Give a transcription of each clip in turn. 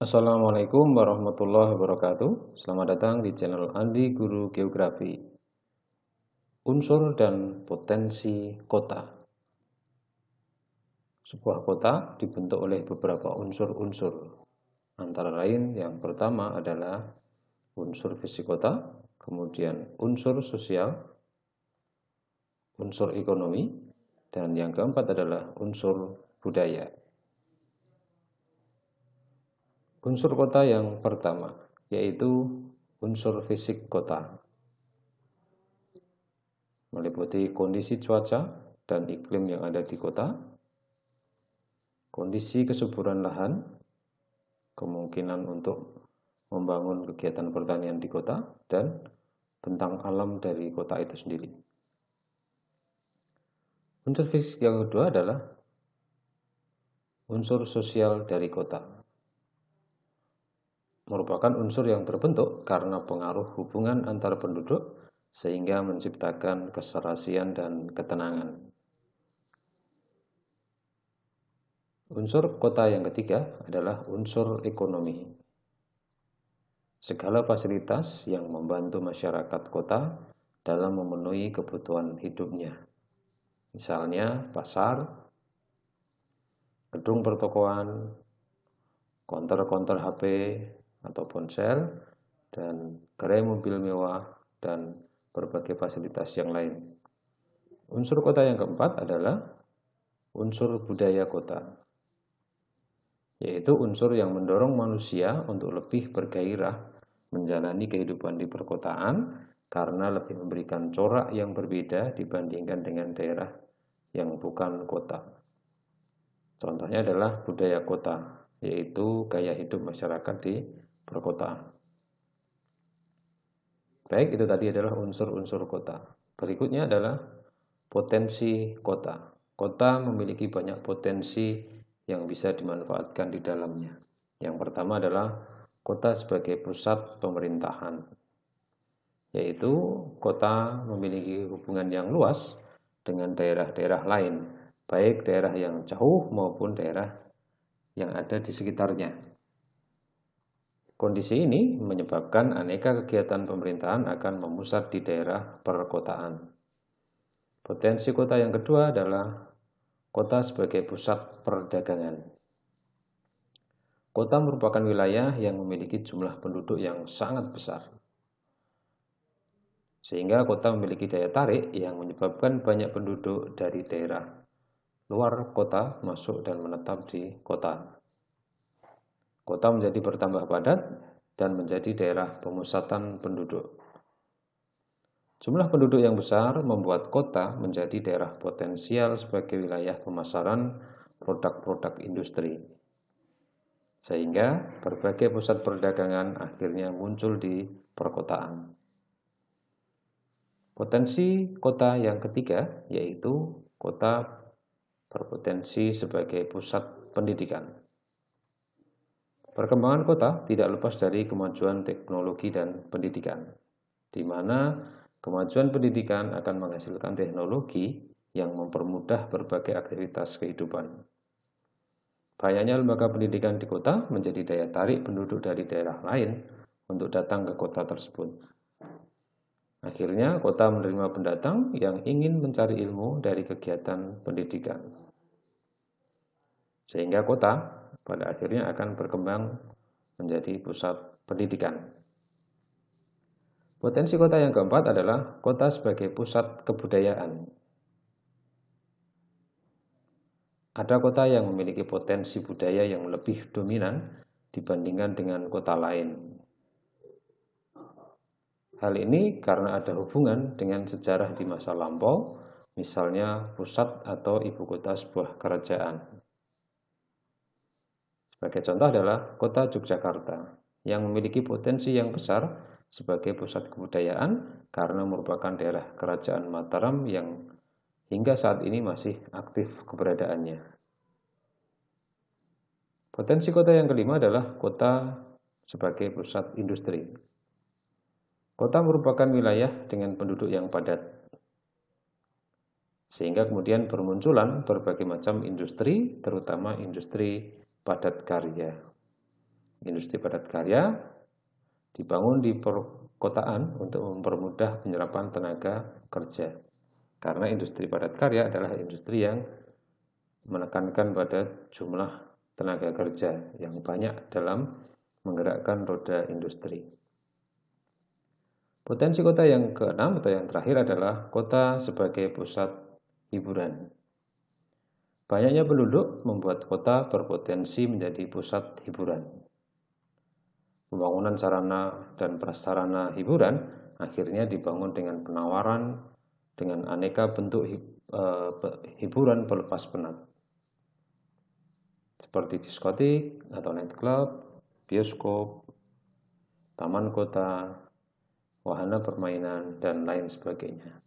Assalamualaikum warahmatullahi wabarakatuh. Selamat datang di channel Andi Guru Geografi. Unsur dan potensi kota. Sebuah kota dibentuk oleh beberapa unsur-unsur. Antara lain yang pertama adalah unsur fisik kota, kemudian unsur sosial, unsur ekonomi, dan yang keempat adalah unsur budaya. Unsur kota yang pertama yaitu unsur fisik kota, meliputi kondisi cuaca dan iklim yang ada di kota, kondisi kesuburan lahan, kemungkinan untuk membangun kegiatan pertanian di kota, dan bentang alam dari kota itu sendiri. Unsur fisik yang kedua adalah unsur sosial dari kota. Merupakan unsur yang terbentuk karena pengaruh hubungan antar penduduk sehingga menciptakan keserasian dan ketenangan. Unsur kota yang ketiga adalah unsur ekonomi. Segala fasilitas yang membantu masyarakat kota dalam memenuhi kebutuhan hidupnya. Misalnya pasar, gedung pertokoan, konter-konter HP atau ponsel, dan gerai mobil mewah, dan berbagai fasilitas yang lain. Unsur kota yang keempat adalah unsur budaya kota, yaitu unsur yang mendorong manusia untuk lebih bergairah menjalani kehidupan di perkotaan karena lebih memberikan corak yang berbeda dibandingkan dengan daerah yang bukan kota. Contohnya adalah budaya kota, yaitu gaya hidup masyarakat di perkotaan. Baik, itu tadi adalah unsur-unsur kota. Berikutnya adalah potensi kota. Kota memiliki banyak potensi yang bisa dimanfaatkan di dalamnya. Yang pertama adalah kota sebagai pusat pemerintahan, yaitu kota memiliki hubungan yang luas dengan daerah-daerah lain, baik daerah yang jauh maupun daerah yang ada di sekitarnya. Kondisi ini menyebabkan aneka kegiatan pemerintahan akan memusat di daerah perkotaan. Potensi kota yang kedua adalah kota sebagai pusat perdagangan. Kota merupakan wilayah yang memiliki jumlah penduduk yang sangat besar, sehingga kota memiliki daya tarik yang menyebabkan banyak penduduk dari daerah luar kota masuk dan menetap di kota. Kota menjadi bertambah padat dan menjadi daerah pemusatan penduduk. Jumlah penduduk yang besar membuat kota menjadi daerah potensial sebagai wilayah pemasaran produk-produk industri, sehingga berbagai pusat perdagangan akhirnya muncul di perkotaan. Potensi kota yang ketiga yaitu kota berpotensi sebagai pusat pendidikan. Perkembangan kota tidak lepas dari kemajuan teknologi dan pendidikan, di mana kemajuan pendidikan akan menghasilkan teknologi yang mempermudah berbagai aktivitas kehidupan. Banyaknya lembaga pendidikan di kota menjadi daya tarik penduduk dari daerah lain untuk datang ke kota tersebut. Akhirnya, kota menerima pendatang yang ingin mencari ilmu dari kegiatan pendidikan, sehingga kota pada akhirnya akan berkembang menjadi pusat pendidikan. Potensi kota yang keempat adalah kota sebagai pusat kebudayaan. Ada kota yang memiliki potensi budaya yang lebih dominan dibandingkan dengan kota lain. Hal ini karena ada hubungan dengan sejarah di masa lampau, misalnya pusat atau ibu kota sebuah kerajaan. Sebagai contoh adalah kota Yogyakarta yang memiliki potensi yang besar sebagai pusat kebudayaan karena merupakan daerah kerajaan Mataram yang hingga saat ini masih aktif keberadaannya. Potensi kota yang kelima adalah kota sebagai pusat industri. Kota merupakan wilayah dengan penduduk yang padat, sehingga kemudian bermunculan berbagai macam industri, terutama industri padat karya. Industri padat karya dibangun di perkotaan untuk mempermudah penyerapan tenaga kerja. Karena industri padat karya adalah industri yang menekankan pada jumlah tenaga kerja yang banyak dalam menggerakkan roda industri. Potensi kota yang keenam atau yang terakhir adalah kota sebagai pusat hiburan. Banyaknya penduduk membuat kota berpotensi menjadi pusat hiburan. Pembangunan sarana dan prasarana hiburan akhirnya dibangun dengan penawaran dengan aneka bentuk hiburan pelepas penat, seperti diskotik atau nightclub, bioskop, taman kota, wahana permainan, dan lain sebagainya.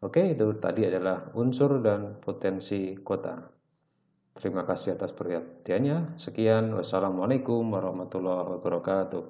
Oke, itu tadi adalah unsur dan potensi kota. Terima kasih atas perhatiannya. Sekian, wassalamualaikum warahmatullahi wabarakatuh.